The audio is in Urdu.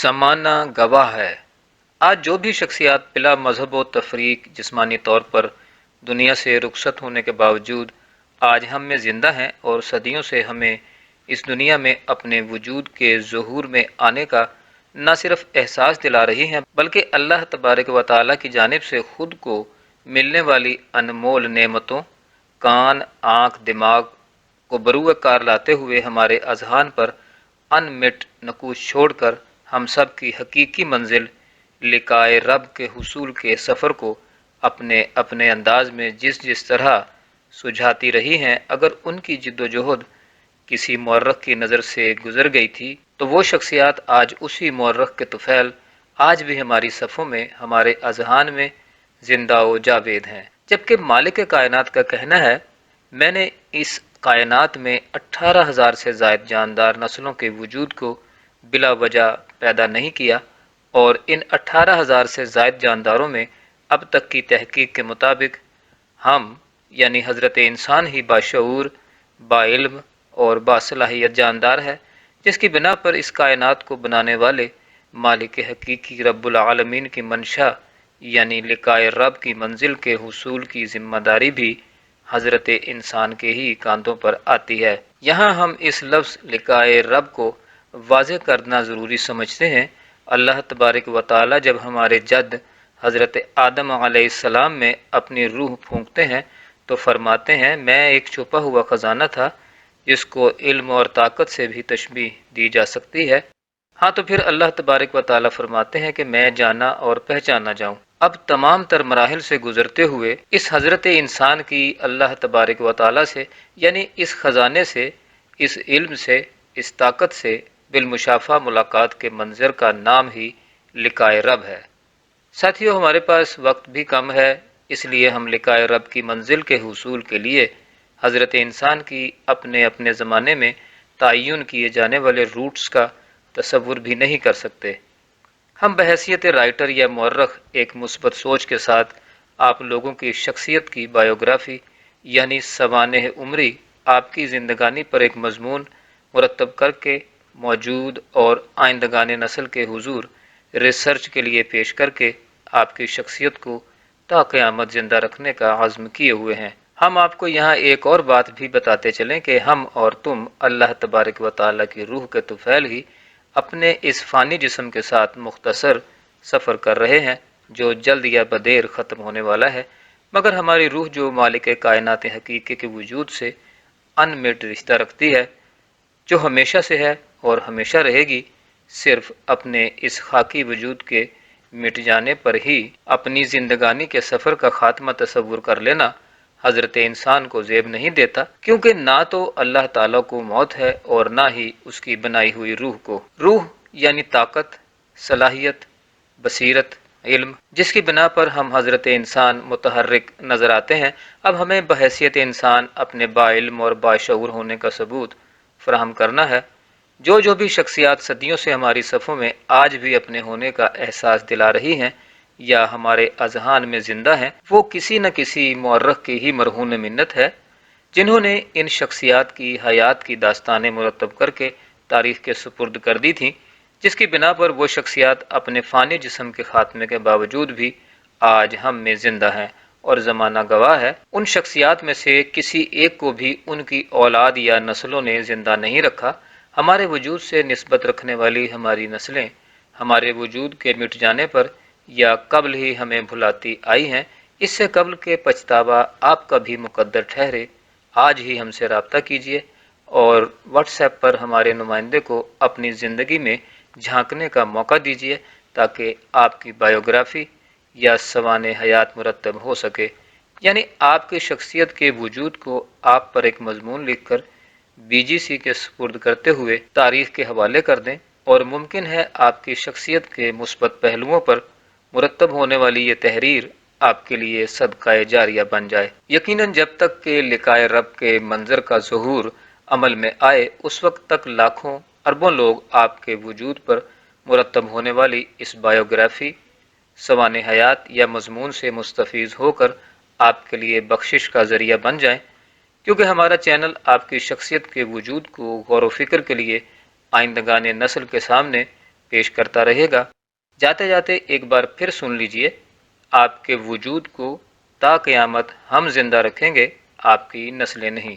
زمانہ گواہ ہے۔ آج جو بھی شخصیات بلا مذہب و تفریق جسمانی طور پر دنیا سے رخصت ہونے کے باوجود آج ہم میں زندہ ہیں اور صدیوں سے ہمیں اس دنیا میں اپنے وجود کے ظہور میں آنے کا نہ صرف احساس دلا رہی ہیں بلکہ اللہ تبارک و تعالیٰ کی جانب سے خود کو ملنے والی انمول نعمتوں کان، آنکھ، دماغ کو بروئے کار لاتے ہوئے ہمارے اذہان پر ان مٹ نقوش چھوڑ کر ہم سب کی حقیقی منزل لقائے رب کے حصول کے سفر کو اپنے اپنے انداز میں جس طرح سجھاتی رہی ہیں، اگر ان کی جد و جہد کسی مورخ کی نظر سے گزر گئی تھی تو وہ شخصیات آج اسی مورخ کے طفیل آج بھی ہماری صفوں میں، ہمارے اذہان میں زندہ و جاوید ہیں۔ جبکہ مالک کائنات کا کہنا ہے، میں نے اس کائنات میں 18,000 سے زائد جاندار نسلوں کے وجود کو بلا وجہ پیدا نہیں کیا، اور ان 18,000 سے زائد جانداروں میں اب تک کی تحقیق کے مطابق ہم یعنی حضرت انسان ہی باشعور، باعلم اور باصلاحیت جاندار ہے، جس کی بنا پر اس کائنات کو بنانے والے مالک حقیقی رب العالمین کی منشا یعنی لقائے رب کی منزل کے حصول کی ذمہ داری بھی حضرت انسان کے ہی کاندھوں پر آتی ہے۔ یہاں ہم اس لفظ لقائے رب کو واضح کرنا ضروری سمجھتے ہیں۔ اللہ تبارک و تعالی جب ہمارے جد حضرت آدم علیہ السلام میں اپنی روح پھونکتے ہیں تو فرماتے ہیں، میں ایک چھپا ہوا خزانہ تھا جس کو علم اور طاقت سے بھی تشبیہ دی جا سکتی ہے۔ ہاں تو پھر اللہ تبارک و تعالی فرماتے ہیں کہ میں جانا اور پہچانا جاؤں۔ اب تمام تر مراحل سے گزرتے ہوئے اس حضرت انسان کی اللہ تبارک و تعالی سے یعنی اس خزانے سے، اس علم سے، اس طاقت سے بالمشافہ ملاقات کے منظر کا نام ہی لقائے رب ہے۔ ساتھیو، ہمارے پاس وقت بھی کم ہے، اس لیے ہم لقائے رب کی منزل کے حصول کے لیے حضرت انسان کی اپنے اپنے زمانے میں تعین کیے جانے والے روٹس کا تصور بھی نہیں کر سکتے۔ ہم بحیثیت رائٹر یا مورخ ایک مثبت سوچ کے ساتھ آپ لوگوں کی شخصیت کی بائیوگرافی یعنی سوانح عمری، آپ کی زندگانی پر ایک مضمون مرتب کر کے موجود اور آئندگان نسل کے حضور ریسرچ کے لیے پیش کر کے آپ کی شخصیت کو تا قیامت زندہ رکھنے کا عزم کیے ہوئے ہیں۔ ہم آپ کو یہاں ایک اور بات بھی بتاتے چلیں کہ ہم اور تم اللہ تبارک و تعالیٰ کی روح کے طفیل ہی اپنے اس فانی جسم کے ساتھ مختصر سفر کر رہے ہیں جو جلد یا بدیر ختم ہونے والا ہے، مگر ہماری روح جو مالک کائنات حقیقی کے وجود سے ان مٹ رشتہ رکھتی ہے، جو ہمیشہ سے ہے اور ہمیشہ رہے گی، صرف اپنے اس خاکی وجود کے مٹ جانے پر ہی اپنی زندگانی کے سفر کا خاتمہ تصور کر لینا حضرت انسان کو زیب نہیں دیتا، کیونکہ نہ تو اللہ تعالیٰ کو موت ہے اور نہ ہی اس کی بنائی ہوئی روح کو۔ روح یعنی طاقت، صلاحیت، بصیرت، علم، جس کی بنا پر ہم حضرت انسان متحرک نظر آتے ہیں۔ اب ہمیں بحیثیت انسان اپنے باعلم اور باشعور ہونے کا ثبوت فراہم کرنا ہے۔ جو بھی شخصیات صدیوں سے ہماری صفوں میں آج بھی اپنے ہونے کا احساس دلا رہی ہیں یا ہمارے اذہان میں زندہ ہیں، وہ کسی نہ کسی مورخ کی ہی مرہون منت ہے، جنہوں نے ان شخصیات کی حیات کی داستانیں مرتب کر کے تاریخ کے سپرد کر دی تھیں، جس کی بنا پر وہ شخصیات اپنے فانی جسم کے خاتمے کے باوجود بھی آج ہم میں زندہ ہیں، اور زمانہ گواہ ہے ان شخصیات میں سے کسی ایک کو بھی ان کی اولاد یا نسلوں نے زندہ نہیں رکھا۔ ہمارے وجود سے نسبت رکھنے والی ہماری نسلیں ہمارے وجود کے مٹ جانے پر یا قبل ہی ہمیں بھلاتی آئی ہیں۔ اس سے قبل کے پچھتاوا آپ کا بھی مقدر ٹھہرے، آج ہی ہم سے رابطہ کیجیے اور واٹس ایپ پر ہمارے نمائندے کو اپنی زندگی میں جھانکنے کا موقع دیجیے تاکہ آپ کی بائیوگرافی یا سوانح حیات مرتب ہو سکے، یعنی آپ کی شخصیت کے وجود کو آپ پر ایک مضمون لکھ کر BGC کے سپرد کرتے ہوئے تاریخ کے حوالے کر دیں، اور ممکن ہے آپ کی شخصیت کے مثبت پہلوؤں پر مرتب ہونے والی یہ تحریر آپ کے لیے صدقہ جاریہ بن جائے۔ یقیناً جب تک کہ لقائے رب کے منظر کا ظہور عمل میں آئے، اس وقت تک لاکھوں اربوں لوگ آپ کے وجود پر مرتب ہونے والی اس بائیوگرافی، سوانح حیات یا مضمون سے مستفیض ہو کر آپ کے لیے بخشش کا ذریعہ بن جائیں، کیونکہ ہمارا چینل آپ کی شخصیت کے وجود کو غور و فکر کے لیے آئندگان نسل کے سامنے پیش کرتا رہے گا۔ جاتے جاتے ایک بار پھر سن لیجئے، آپ کے وجود کو تا قیامت ہم زندہ رکھیں گے، آپ کی نسلیں نہیں۔